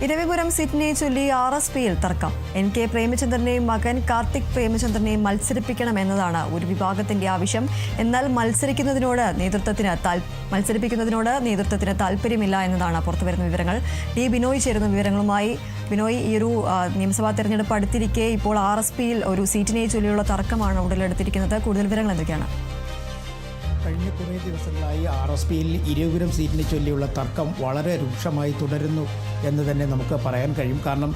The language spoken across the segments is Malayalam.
ഇരവിപുരം സീറ്റിനെ ചൊല്ലി RSPയിൽ തർക്കം. NK പ്രേമചന്ദ്രനെയും മകൻ കാർത്തിക് പ്രേമചന്ദ്രനെയും മത്സരിപ്പിക്കണം എന്നതാണ് ഒരു വിഭാഗത്തിന്റെ ആവശ്യം. എന്നാൽ മത്സരിപ്പിക്കുന്നതിനോട് നേതൃത്വത്തിന് താല്പര്യമില്ല എന്നതാണ് പുറത്തുവരുന്ന വിവരങ്ങൾ. ടി ബിനോയ് ചേരുന്ന വിവരങ്ങളുമായി. ബിനോയ്, ഈ ഒരു നിയമസഭാ തെരഞ്ഞെടുപ്പ് അടുത്തിരിക്കെ ഇപ്പോൾ RSPയിൽ ഒരു സീറ്റിനെ ചൊല്ലിയുള്ള തർക്കമാണ് ഉടലെടുത്തിരിക്കുന്നത്. കൂടുതൽ വിവരങ്ങൾ എന്തൊക്കെയാണ്? കഴിഞ്ഞ കുറേ ദിവസങ്ങളായി RSPയിൽ ഇരവിപുരം സീറ്റിനെ ചൊല്ലിയുള്ള തർക്കം വളരെ രൂക്ഷമായി തുടരുന്നു എന്ന് തന്നെ നമുക്ക് പറയാൻ കഴിയും. കാരണം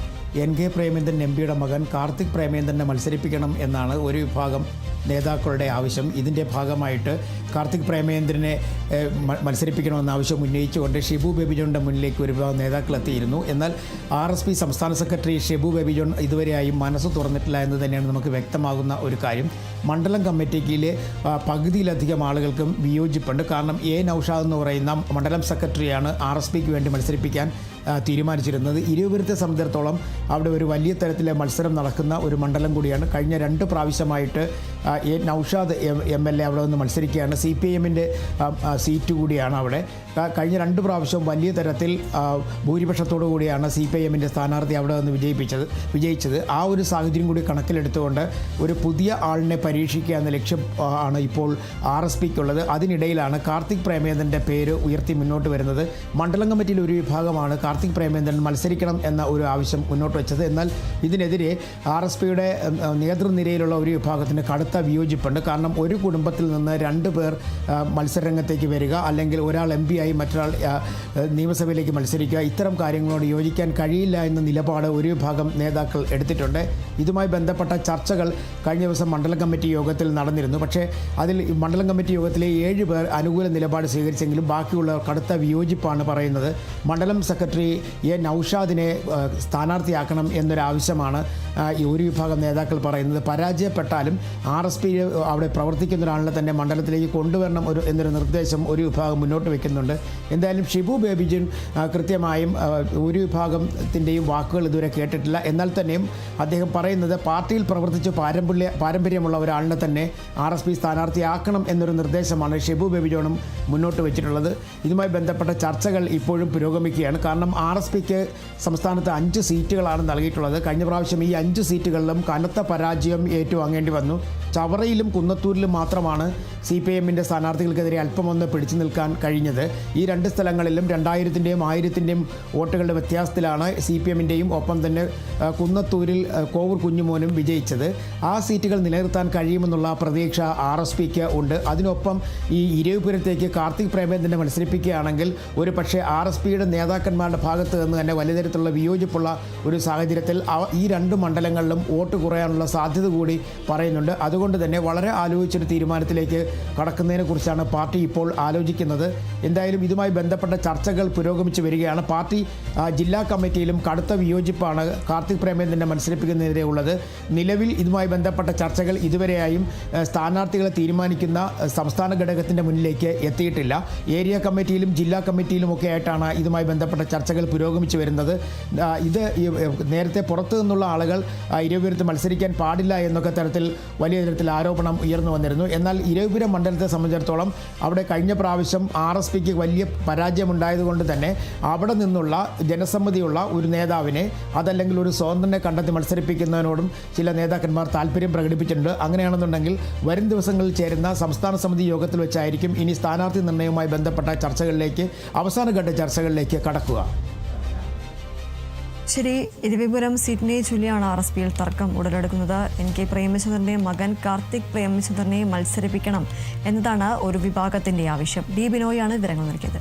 NK പ്രേമേന്ദ്രൻ MPയുടെ മകൻ കാർത്തിക് പ്രേമേന്ദ്രനെ മത്സരിപ്പിക്കണം എന്നാണ് ഒരു വിഭാഗം നേതാക്കളുടെ ആവശ്യം. ഇതിൻ്റെ ഭാഗമായിട്ട് കാർത്തിക് പ്രേമേന്ദ്രനെ മത്സരിപ്പിക്കണമെന്ന ആവശ്യം ഉന്നയിച്ചുകൊണ്ട് ഷിബു ബേബി ജോണിൻ്റെ മുന്നിലേക്ക് ഒരു വിഭാഗം നേതാക്കൾ എത്തിയിരുന്നു. എന്നാൽ RSP സംസ്ഥാന സെക്രട്ടറി ഷിബു ബേബി ജോൺ ഇതുവരെയായും മനസ്സ് തുറന്നിട്ടില്ല എന്ന് തന്നെയാണ് നമുക്ക് വ്യക്തമാകുന്ന ഒരു കാര്യം. മണ്ഡലം കമ്മിറ്റിയിലെ പകുതിയിലധികം ആളുകൾക്കും വിയോജിപ്പുണ്ട്. കാരണം നൗഷാദ് എന്ന് പറയുന്ന മണ്ഡലം സെക്രട്ടറിയാണ് RSPക്ക് വേണ്ടി മത്സരിപ്പിക്കാൻ തീരുമാനിച്ചിരുന്നത്. ഇരവിപുരത്തെ സംബന്ധിച്ചിടത്തോളം അവിടെ ഒരു വലിയ തരത്തിലെ മത്സരം നടക്കുന്ന ഒരു മണ്ഡലം കൂടിയാണ്. കഴിഞ്ഞ 2 പ്രാവശ്യമായിട്ട് നൗഷാദ് MLA അവിടെ നിന്ന് മത്സരിക്കുകയാണ്. CPIMൻ്റെ സീറ്റ് കൂടിയാണ് അവിടെ. കഴിഞ്ഞ 2 പ്രാവശ്യം വലിയ തരത്തിൽ ഭൂരിപക്ഷത്തോടു കൂടിയാണ് CPIMൻ്റെ സ്ഥാനാർത്ഥി അവിടെ നിന്ന് വിജയിച്ചത്. ആ ഒരു സാഹചര്യം കൂടി കണക്കിലെടുത്തുകൊണ്ട് ഒരു പുതിയ ആളിനെ പരീക്ഷിക്കുക എന്ന ലക്ഷ്യം ആണ് ഇപ്പോൾ RSPക്കുള്ളത്. അതിനിടയിലാണ് കാർത്തിക് പ്രേമേന്ദ്രൻ്റെ പേര് ഉയർത്തി മുന്നോട്ട് വരുന്നത്. മണ്ഡലം കമ്മിറ്റിയിൽ ഒരു വിഭാഗമാണ് കാർത്തിക് പ്രേമേന്ദ്രൻ മത്സരിക്കണം എന്ന ഒരു ആവശ്യം മുന്നോട്ട് വെച്ചത്. എന്നാൽ ഇതിനെതിരെ RSPയുടെ നേതൃനിരയിലുള്ള ഒരു വിഭാഗത്തിന് കടുത്ത വിയോജിപ്പുണ്ട്. കാരണം ഒരു കുടുംബത്തിൽ നിന്ന് 2 പേർ മത്സരരംഗത്തേക്ക് വരിക, അല്ലെങ്കിൽ ഒരാൾ MP ആയി മറ്റൊരാൾ നിയമസഭയിലേക്ക് മത്സരിക്കുക, ഇത്തരം കാര്യങ്ങളോട് യോജിക്കാൻ കഴിയില്ല എന്ന നിലപാട് ഒരു വിഭാഗം നേതാക്കൾ എടുത്തിട്ടുണ്ട്. ഇതുമായി ബന്ധപ്പെട്ട ചർച്ചകൾ കഴിഞ്ഞ ദിവസം മണ്ഡലം കമ്മിറ്റി യോഗത്തിൽ നടന്നിരുന്നു. പക്ഷേ അതിൽ മണ്ഡലം കമ്മിറ്റി യോഗത്തിലെ 7 പേർ അനുകൂല നിലപാട് സ്വീകരിച്ചെങ്കിലും ബാക്കിയുള്ളവർ കടുത്ത വിയോജിപ്പാണ് പറയുന്നത്. മണ്ഡലം സെക്രട്ടറി നൗഷാദിനെ സ്ഥാനാർത്ഥിയാക്കണം എന്നൊരാവശ്യമാണ് ഈ ഒരു വിഭാഗം നേതാക്കൾ പറയുന്നത്. പരാജയപ്പെട്ടാലും RSP അവിടെ പ്രവർത്തിക്കുന്ന ഒരാളിനെ തന്നെ മണ്ഡലത്തിലേക്ക് കൊണ്ടുവരണം എന്നൊരു നിർദ്ദേശം ഒരു വിഭാഗം മുന്നോട്ട് വയ്ക്കുന്നുണ്ട്. എന്തായാലും ഷിബു ബേബി ജോൺ കൃത്യമായും ഒരു വിഭാഗത്തിൻ്റെയും വാക്കുകൾ ഇതുവരെ കേട്ടിട്ടില്ല. എന്നാൽ തന്നെയും അദ്ദേഹം പറയുന്നത് പാർട്ടിയിൽ പ്രവർത്തിച്ച് പാരമ്പര്യമുള്ള ഒരാളിനെ തന്നെ RSP സ്ഥാനാർത്ഥിയാക്കണം എന്നൊരു നിർദ്ദേശമാണ് ഷിബു ബേബി ജോണും മുന്നോട്ട് വെച്ചിട്ടുള്ളത്. ഇതുമായി ബന്ധപ്പെട്ട ചർച്ചകൾ ഇപ്പോഴും പുരോഗമിക്കുകയാണ്. കാരണം RSPക്ക് സംസ്ഥാനത്ത് 5 സീറ്റുകളാണ് നൽകിയിട്ടുള്ളത്. കഴിഞ്ഞ പ്രാവശ്യം ഈ 5 സീറ്റുകളിലും കനത്ത പരാജയം ഏറ്റുവാങ്ങേണ്ടി വന്നു. ചവറയിലും കുന്നത്തൂരിലും മാത്രമാണ് CPIMൻ്റെ സ്ഥാനാർത്ഥികൾക്കെതിരെ അല്പമൊന്ന് പിടിച്ചു നിൽക്കാൻ കഴിഞ്ഞത്. ഈ 2 സ്ഥലങ്ങളിലും 2000-ൻ്റെയും 1000-ൻ്റെയും വോട്ടുകളുടെ വ്യത്യാസത്തിലാണ് CPIMൻ്റെയും ഒപ്പം തന്നെ കുന്നത്തൂരിൽ കോവൂർ കുഞ്ഞുമോനും വിജയിച്ചത്. ആ സീറ്റുകൾ നിലനിർത്താൻ കഴിയുമെന്നുള്ള പ്രതീക്ഷ RSPക്ക് ഉണ്ട്. അതിനൊപ്പം ഈ ഇരവിപുരത്തേക്ക് കാർത്തിക് പ്രേമേന്ദ്രനെ മത്സരിപ്പിക്കുകയാണെങ്കിൽ ഒരു പക്ഷേ RSPയുടെ നേതാക്കന്മാരുടെ ഭാഗത്ത് നിന്ന് തന്നെ വലിയ തരത്തിലുള്ള വിയോജിപ്പുള്ള ഒരു സാഹചര്യത്തിൽ ഈ 2 മണ്ഡലങ്ങളിലും വോട്ട് കുറയാനുള്ള സാധ്യത കൂടി പറയുന്നുണ്ട്. അതുകൊണ്ട് തന്നെ വളരെ ആലോചിച്ചൊരു തീരുമാനത്തിലേക്ക് കടക്കുന്നതിനെക്കുറിച്ചാണ് പാർട്ടി ഇപ്പോൾ ആലോചിക്കുന്നത്. എന്തായാലും ഇതുമായി ബന്ധപ്പെട്ട ചർച്ചകൾ പുരോഗമിച്ച് വരികയാണ്. പാർട്ടി ജില്ലാ കമ്മിറ്റിയിലും കടുത്ത വിയോജിപ്പാണ് കാർത്തിക് പ്രേമേന്ദ്രനെ മത്സരിപ്പിക്കുന്നതിനെതിരെ ഉള്ളത്. നിലവിൽ ഇതുമായി ബന്ധപ്പെട്ട ചർച്ചകൾ ഇതുവരെയായും സ്ഥാനാർത്ഥികളെ തീരുമാനിക്കുന്ന സംസ്ഥാന ഘടകത്തിൻ്റെ മുന്നിലേക്ക് എത്തിയിട്ടില്ല. ഏരിയ കമ്മിറ്റിയിലും ജില്ലാ കമ്മിറ്റിയിലും ഒക്കെ ആയിട്ടാണ് ഇതുമായി ബന്ധപ്പെട്ട ചർച്ചകൾ പുരോഗമിച്ച് വരുന്നത്. ഇത് നേരത്തെ പുറത്തു നിന്നുള്ള ആളുകൾ ഇരവിപുരത്ത് മത്സരിക്കാൻ പാടില്ല എന്നൊക്കെ തരത്തിൽ വലിയ തരത്തിൽ ആരോപണം ഉയർന്നു വന്നിരുന്നു. എന്നാൽ ഇരവിപുരം മണ്ഡലത്തെ സംബന്ധിച്ചിടത്തോളം അവിടെ കഴിഞ്ഞ പ്രാവശ്യം RSPക്ക് വലിയ പരാജയമുണ്ടായതുകൊണ്ട് തന്നെ അവിടെ നിന്നുള്ള ജനസമ്മതിയുള്ള ഒരു നേതാവിനെ അതല്ലെങ്കിൽ ഒരു സ്വതന്ത്രനെ കണ്ടെത്തി മത്സരിപ്പിക്കുന്നതിനോടും ചില നേതാക്കന്മാർ താല്പര്യം പ്രകടിപ്പിച്ചിട്ടുണ്ട്. അങ്ങനെയാണെന്നുണ്ടെങ്കിൽ വരും ദിവസങ്ങളിൽ ചേരുന്ന സംസ്ഥാന സമിതി യോഗത്തിൽ വെച്ചായിരിക്കും ഇനി സ്ഥാനാർത്ഥി നിർണ്ണയവുമായി ബന്ധപ്പെട്ട അവസാനഘട്ട ചർച്ചകളിലേക്ക് കടക്കുക. ശരി, ഇരവിപുരം സീറ്റിനെ ചൊല്ലിയാണ് RSPയിൽ തർക്കം ഉടലെടുക്കുന്നത്. NK പ്രേമചന്ദ്രന്റെ മകൻ കാർത്തിക് പ്രേമചന്ദ്രനെ മത്സരിപ്പിക്കണം എന്നതാണ് ഒരു വിഭാഗത്തിന്റെ ആവശ്യം. ടി ബിനോയാണ് വിവരങ്ങൾ നൽകിയത്.